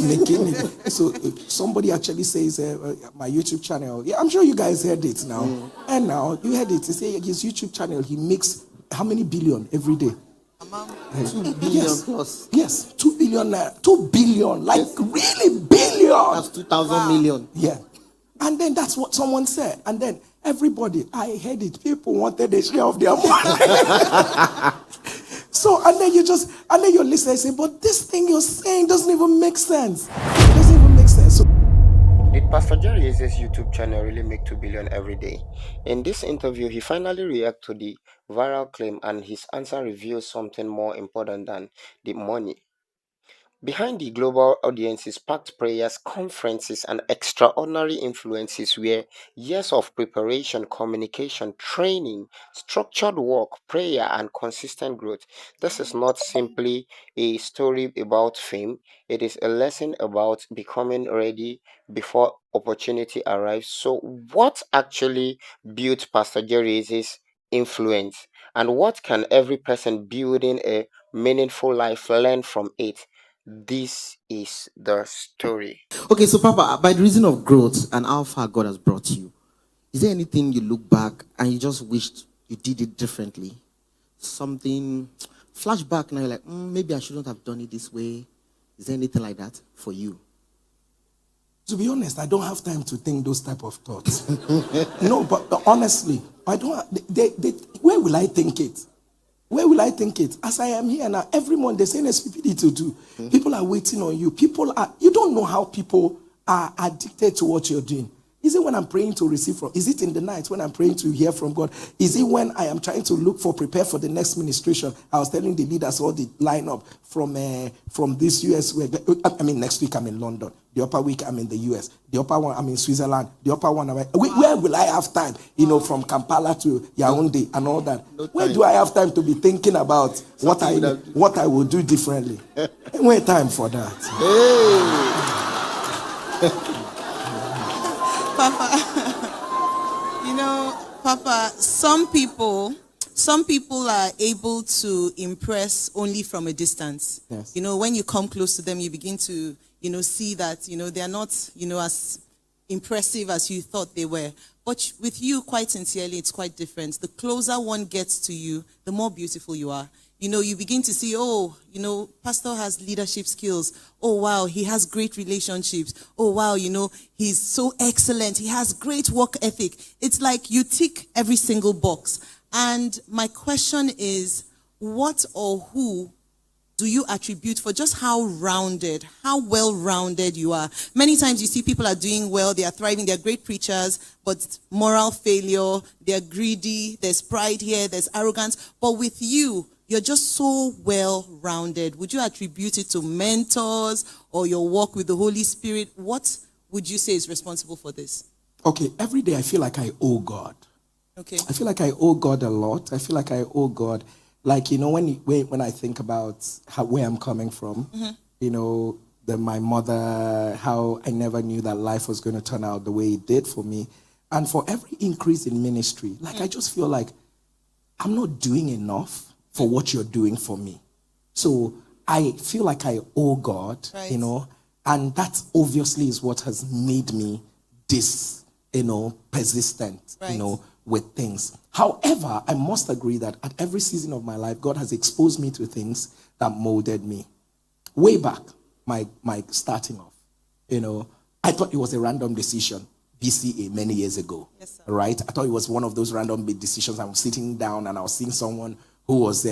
making it. So somebody actually says, my YouTube channel, yeah, I'm sure you guys heard it now. And now you heard it. He say his YouTube channel, he makes how many billion every day? 2 billion plus. Yes, 2 billion. 2 billion, like really billion. That's 2,000 million. Yeah. And then that's what someone said. And then everybody, I heard it. People wanted a share of their money. So, and then you're listening and say, but this thing you're saying doesn't even make sense. It doesn't even make sense. So, did Pastor Jerry Eze's YouTube channel really make 2 billion every day? In this interview, he finally reacted to the viral claim, and his answer reveals something more important than the money. Behind the global audiences, packed prayers, conferences, and extraordinary influences were years of preparation, communication, training, structured work, prayer, and consistent growth. This is not simply a story about fame, it is a lesson about becoming ready before opportunity arrives. So, what actually built Pastor Jerry's influence, and what can every person building a meaningful life learn from it? This is the story. Okay, so Papa, by the reason of growth and how far God has brought you, is there anything you look back and you just wished you did it differently? Something, flashback now, you're like, maybe I shouldn't have done it this way. Is there anything like that for you? to be honest, I don't have time to think those type of thoughts. No, but honestly, I don't. Where will I think it? Where will I think it? As I am here now, every month they say NSPPD to do. People are waiting on you. You don't know how people are addicted to what you're doing. Is it when I'm praying to receive from? Is it in the night when I'm praying to hear from God? Is it when I am trying to prepare for the next ministration? I was telling the leaders all the lineup from this US. Next week I'm in London. The upper week I'm in the US. The upper one I'm in Switzerland. The upper one where will I have time? From Kampala to Yaoundé and all that. Where do I have time to be thinking about what I will do differently? Where time for that? Hey. Papa, Papa, some people are able to impress only from a distance. Yes. When you come close to them, you begin to, see that, they are not, as impressive as you thought they were. But with you, quite sincerely, it's quite different. The closer one gets to you, the more beautiful you are. You begin to see, Pastor has leadership skills. Oh, wow, he has great relationships. Oh, wow, he's so excellent. He has great work ethic. It's like you tick every single box. And my question is, what or who do you attribute for just how well-rounded you are? Many times you see people are doing well, they are thriving, they're great preachers, but moral failure, they're greedy, there's pride here, there's arrogance. But with you, you're just so well-rounded. Would you attribute it to mentors or your walk with the Holy Spirit? What would you say is responsible for this? Okay, every day I feel like I owe God. Okay. I feel like I owe God a lot. I feel like I owe God. Like, when I think about where I'm coming from, my mother, how I never knew that life was going to turn out the way it did for me. And for every increase in ministry, I just feel like I'm not doing enough for what you're doing for me. So I feel like I owe God, right. And that obviously is what has made me this, persistent, right. With things. However, I must agree that at every season of my life, God has exposed me to things that molded me. Way back, my starting off, I thought it was a random decision, BCA, many years ago. Yes, sir. Right? I thought it was one of those random big decisions. I was sitting down and I was seeing someone who was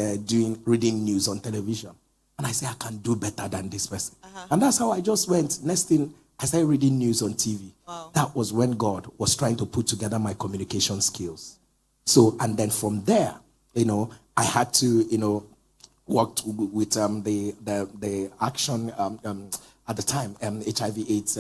reading news on television. And I said, I can do better than this person. And that's how I just went. Next thing, I started reading news on TV. Wow. That was when God was trying to put together my communication skills. So, and then from there, I had to, work with the action at the time, HIV/AIDS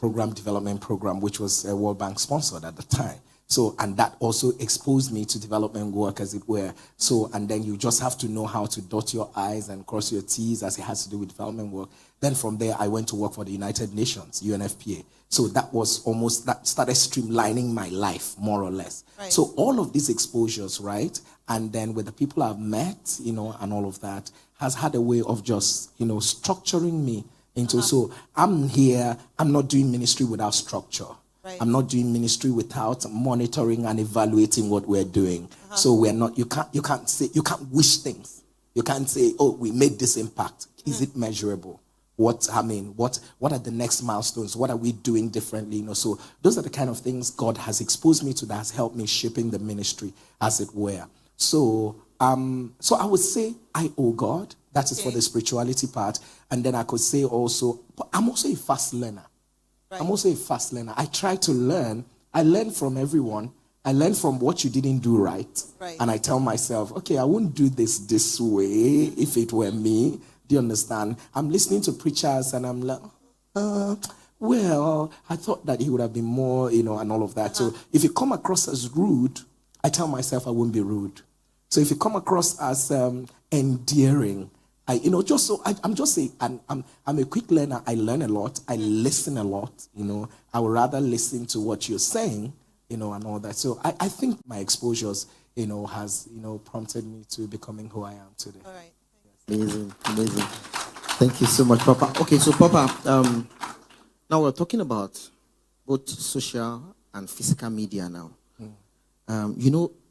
program development program, which was World Bank sponsored at the time. So, and that also exposed me to development work, as it were. So, and then you just have to know how to dot your I's and cross your T's, as it has to do with development work. Then from there, I went to work for the United Nations, UNFPA. So that was almost, that started streamlining my life, more or less. Right. So all of these exposures, right? And then with the people I've met, and all of that, has had a way of just, structuring me into, so I'm here, I'm not doing ministry without structure. Right. I'm not doing ministry without monitoring and evaluating what we're doing. So we're not, you can't wish things. You can't say, oh, we made this impact. Is it measurable? What are the next milestones? What are we doing differently? So those are the kind of things God has exposed me to, that has helped me shaping the ministry, as it were. So I would say I owe God. That is for the spirituality part. And then I could say also, but I'm also a fast learner. Right. I'm also a fast learner. I try to learn. I learn from everyone. I learn from what you didn't do right. And I tell myself, okay, I wouldn't do this way if it were me. Do you understand? I'm listening to preachers and I'm like, well, I thought that he would have been more, and all of that. So if you come across as rude, I tell myself I won't be rude. So if you come across as endearing, I'm just saying, I'm a quick learner. I learn a lot. I listen a lot. I would rather listen to what you're saying, and all that. So I think my exposures, has, prompted me to becoming who I am today. All right. Amazing. Thank you so much, Papa. Okay, so Papa, now we're talking about both social and physical media now.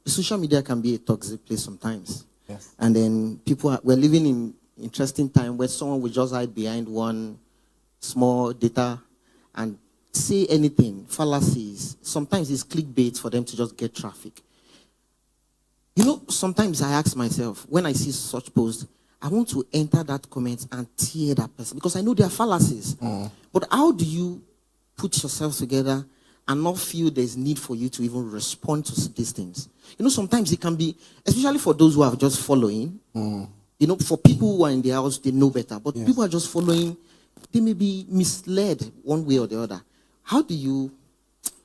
Social media can be a toxic place sometimes. Yes. And then we're living in interesting time where someone will just hide behind one small data and say anything, fallacies. Sometimes it's clickbait for them to just get traffic. Sometimes I ask myself, when I see such posts, I want to enter that comment and tear that person because I know they are fallacies. But how do you put yourself together and not feel there's need for you to even respond to these things? Sometimes it can be, especially for those who are just following, for people who are in the house, they know better. But people are just following, they may be misled one way or the other. How do you...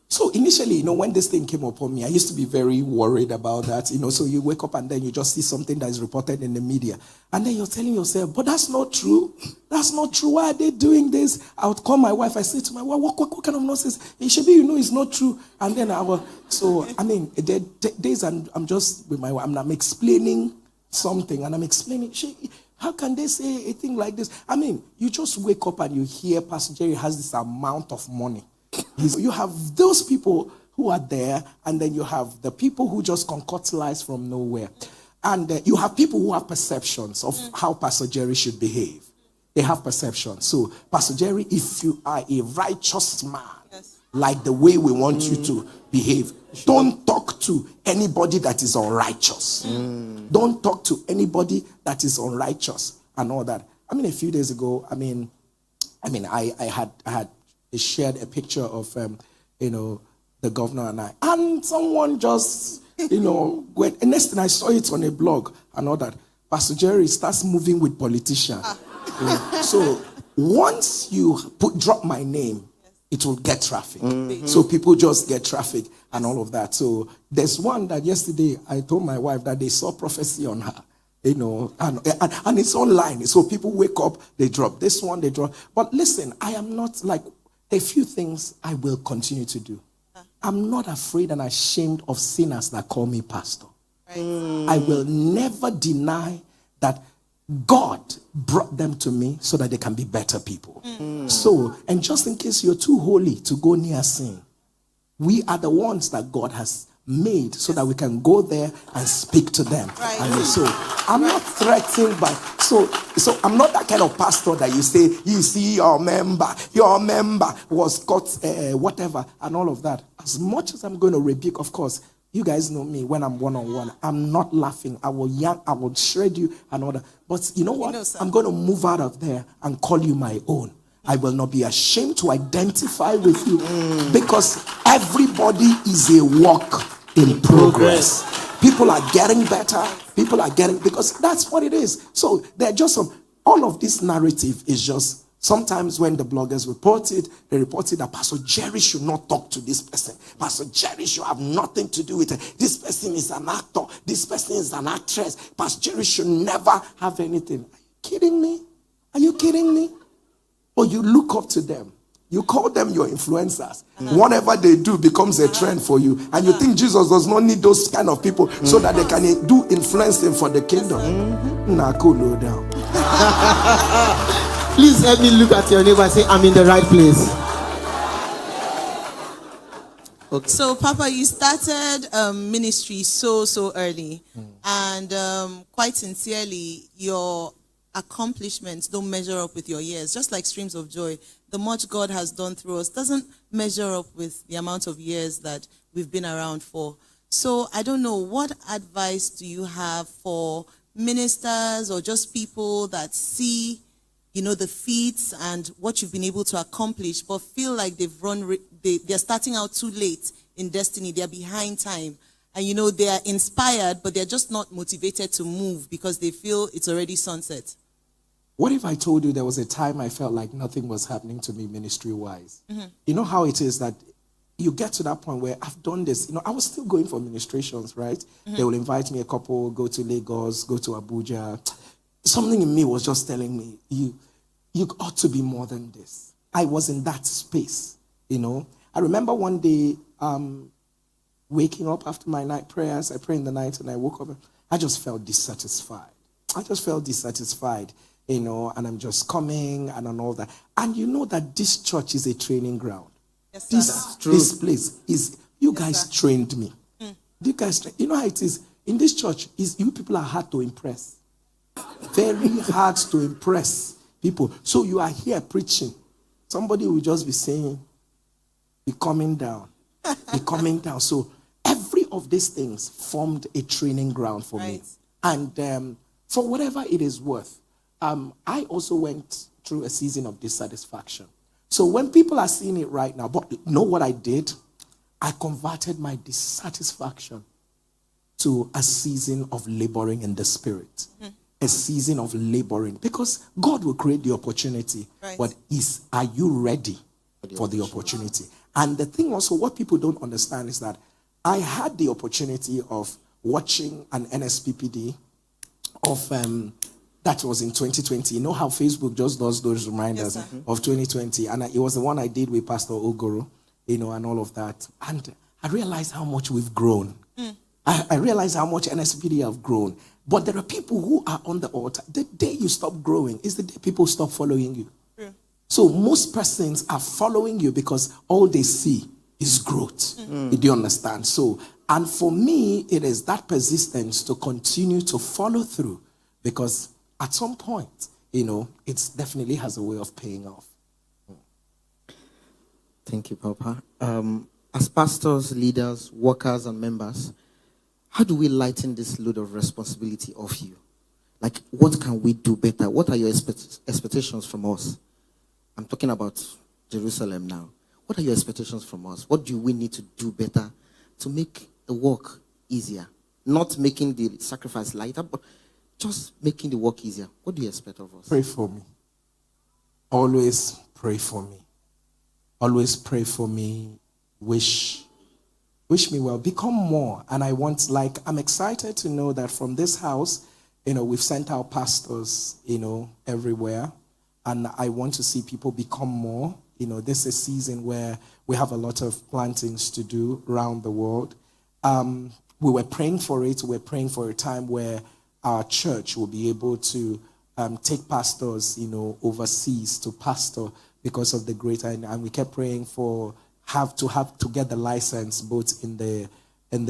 So initially, when this thing came upon me, I used to be very worried about that. So you wake up and then you just see something that is reported in the media. And then you're telling yourself, but that's not true. That's not true. Why are they doing this? I would call my wife. I say to my wife, what kind of nonsense? It should be, it's not true. And then days I'm just with my wife. I'm explaining something and I'm explaining, how can they say a thing like this? You just wake up and you hear Pastor Jerry has this amount of money. You have those people who are there, and then you have the people who just concoct lies from nowhere. And you have people who have perceptions of how Pastor Jerry should behave. They have perceptions. So, Pastor Jerry, if you are a righteous man, like the way we want you to behave, don't talk to anybody that is unrighteous. Don't talk to anybody that is unrighteous and all that. A few days ago, I had shared a picture of, the governor and someone just, and next thing I saw it on a blog and all that. Pastor Jerry starts moving with politicians. So once you drop my name, it will get traffic. So people just get traffic and all of that. So there's one that yesterday I told my wife that they saw prophecy on her. And it's online. So people wake up, they drop this one, they drop. But listen, I am not like, a few things I will continue to do. I'm not afraid and ashamed of sinners that call me pastor. I will never deny that God brought them to me so that they can be better people. So, and just in case you're too holy to go near sin, we are the ones that God has made so that we can go there and speak to them. And so I'm not threatened by, so I'm not that kind of pastor that you say, you see your member was got whatever and all of that. As much as I'm going to rebuke, of course, you guys know me when I'm one-on-one. I'm not laughing. I will shred you and all that. But you know what? I'm going to move out of there and call you my own. I will not be ashamed to identify with you because everybody is a work in progress. People are getting better. People are getting, because that's what it is. So they're just all of this narrative is just Sometimes when the bloggers they reported that Pastor Jerry should not talk to this person. Pastor Jerry should have nothing to do with it. This person is an actor. This person is an actress. Pastor Jerry should never have anything. Are you kidding me? Are you kidding me? Or you look up to them. You call them your influencers. Whatever they do becomes a trend for you. And you think Jesus does not need those kind of people so that they can do influencing for the kingdom. Nah, cool, low down. Please help me look at your neighbor and say, I'm in the right place. Okay. So, Papa, you started ministry so early. And quite sincerely, your accomplishments don't measure up with your years. Just like streams of joy, the much God has done through us doesn't measure up with the amount of years that we've been around for. So I don't know, what advice do you have for ministers or just people that see, the feats and what you've been able to accomplish, but feel like they're starting out too late in destiny, they're behind time, and they are inspired, but they're just not motivated to move because they feel it's already sunset? What if I told you there was a time I felt like nothing was happening to me ministry-wise? You know how it is that you get to that point where I've done this. I was still going for ministrations, right? They will invite me, a couple, go to Lagos, go to Abuja. Something in me was just telling me, you ought to be more than this. I was in that space, I remember one day waking up after my night prayers. I pray in the night and I woke up. I just felt dissatisfied. And I'm just coming and all that. And you know that this church is a training ground. Yes, This place is, you guys trained me. You guys, you know how it is? In this church, you people are hard to impress. Very hard to impress people. So you are here preaching. Somebody will just be saying, be coming down. Be coming down. So every of these things formed a training ground for me. And for whatever it is worth, I also went through a season of dissatisfaction. So when people are seeing it right now, but know what I did? I converted my dissatisfaction to a season of laboring in the spirit. A season of laboring. Because God will create the opportunity. But are you ready for the opportunity? And the thing also, what people don't understand is that I had the opportunity of watching an NSPPD of that was in 2020. You know how Facebook just does those reminders of 2020, and it was the one I did with Pastor Ogoro, and all of that. And I realized how much we've grown. I realized how much NSPPD have grown. But there are people who are on the altar. The day you stop growing is the day people stop following you. So most persons are following you because all they see is growth. Do you understand? So, and for me, it is that persistence to continue to follow through, because at some point, it definitely has a way of paying off. Thank you, Papa. As pastors, leaders, workers, and members, how do we lighten this load of responsibility off you? Like, what can we do better? What are your expectations from us? I'm talking about Jerusalem now. What are your expectations from us? What do we need to do better to make the work easier? Not making the sacrifice lighter, but just making the work easier. What do you expect of us? Pray for me. Always pray for me. Always pray for me. Wish me well. Become more. And I'm excited to know that from this house, we've sent out pastors, everywhere. And I want to see people become more. This is a season where we have a lot of plantings to do around the world. We were praying for it. We were praying for a time where our church will be able to take pastors, overseas to pastor because of the greater. And we kept praying for to get the license both in the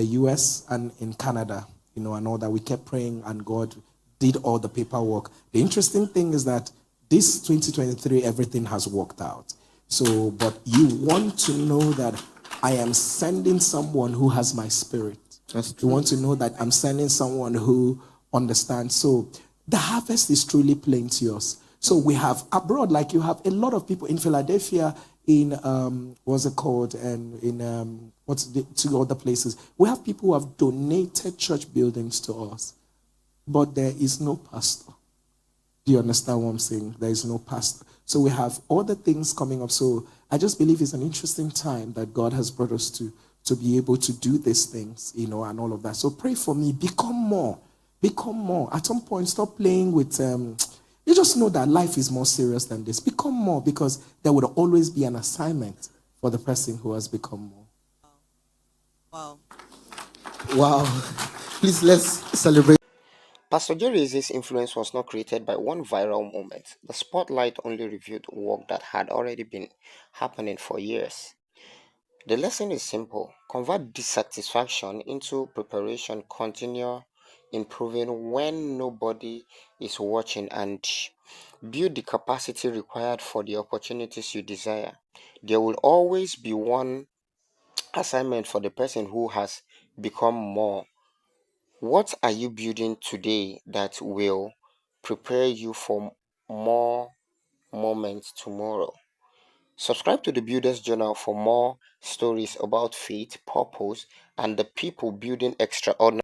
US and in Canada, and all that. We kept praying, and God did all the paperwork. The interesting thing is that this 2023, everything has worked out. So, but you want to know that I am sending someone who has my spirit. That's true. You want to know that I'm sending someone who understands. So the harvest is truly plenteous. So we have abroad, like you have a lot of people in Philadelphia, in what's it called, and in two other places. We have people who have donated church buildings to us, but there is no pastor. Do you understand what I'm saying? There is no pastor. So we have other things coming up. So I just believe it's an interesting time that God has brought us to be able to do these things, and all of that. So pray for me. Become more. Become more. At some point, stop playing with. You just know that life is more serious than this. Become more, because there would always be an assignment for the person who has become more. Wow. Wow. Please, let's celebrate. Pastor Jerry Eze's influence was not created by one viral moment. The spotlight only revealed work that had already been happening for years. The lesson is simple: convert dissatisfaction into preparation, continue improving when nobody is watching, and build the capacity required for the opportunities you desire. There will always be one assignment for the person who has become more. What are you building today that will prepare you for more moments tomorrow? Subscribe to the Builder's Journal for more stories about faith, purpose, and the people building extraordinary.